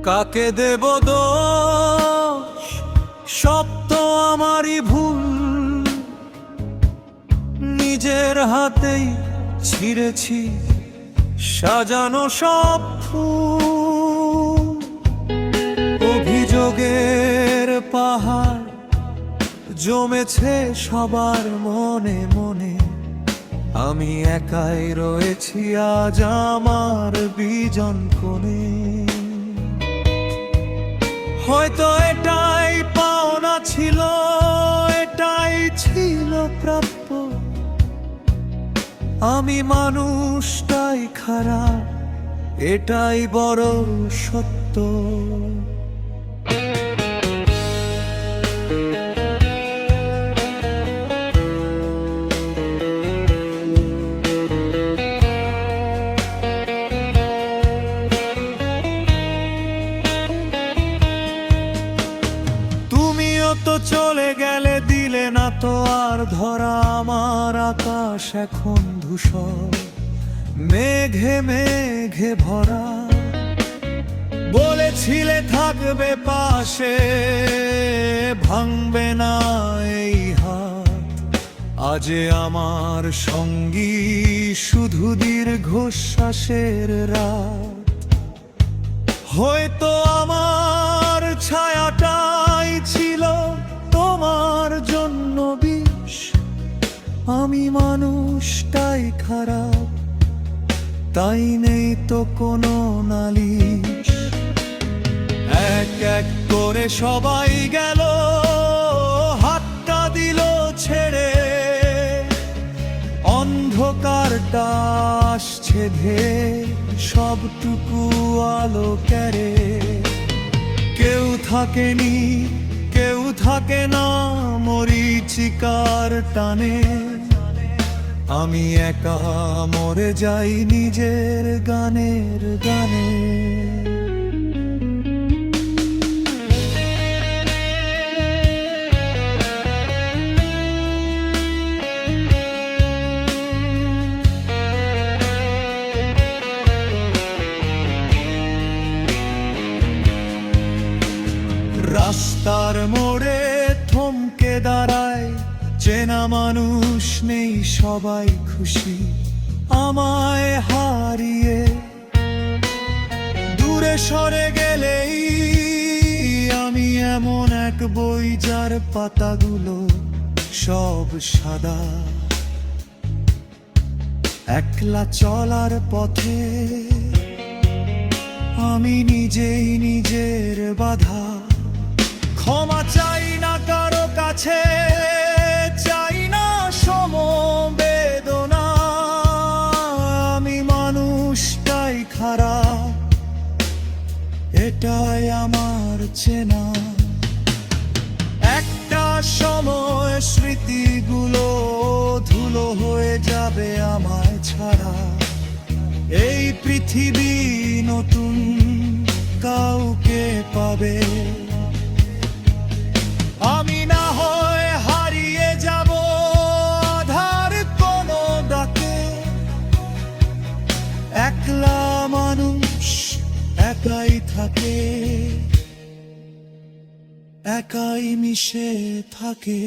কাকে দেব দোষ? সব তো আমারই ভুল, নিজের হাতেই ছিঁড়েছি সাজানো সব ফুল। অভিযোগের পাহাড় জমেছে সবার মনে মনে, আমি একাই রয়েছি আজ আমার বিজন কোণে। হয়তো এটাই পাওনা ছিল, এটাই ছিল প্রাপ্য, আমি মানুষটাই খারাপ, এটাই বড় সত্য। তো চলে গেলে, দিলে না তো আর ধরা, আমার আকাশ এখন ধূসর, মেঘে মেঘে ভরা। বলেছিলে থাকবে পাশে, ভাঙবে না এই হাত, আজ আমার সঙ্গী শুধু দীর্ঘশ্বাসের রাত। হয়তো আমার ছায়াটাই ছিল তোমার জন্য বিষ, আমি মানুষটাই খারাপ, তাই নেই তো কোনো নালিশ। এক এক করে সবাই গেল, হাতটা দিল ছেড়ে, অন্ধকারটা আসছে ধেয়ে, সবটুকু আলো কেড়ে। কেউ থাকেনি, কেউ থাকে না মরীচিকার টানে, আমি একা মরে যাই নিজের গানের গানে। রাস্তার মোড়ে থমকে দাঁড়ায়, চেনা মানুষ নেই, সবাই খুশি আমায় হারিয়ে। দূরে সরে গেলেই আমি এমন এক বই, যার পাতাগুলো সব সাদা। একলা চলার পথে আমি নিজেই নিজের বাধা। ক্ষমা চাই না কারো কাছে, চাই না সমবেদনা, আমি মানুষটাই খারাপ, এটাই আমার চেনা। একটা সময় স্মৃতিগুলো ধুলো হয়ে যাবে আমায় ছাড়া, এই পৃথিবী নতুন কাউকে পাবে। আমি না হয় হারিয়ে যাব আধার কোনো ডাকে, একলা মানুষ একাই থাকে, একাই মিশে থাকে।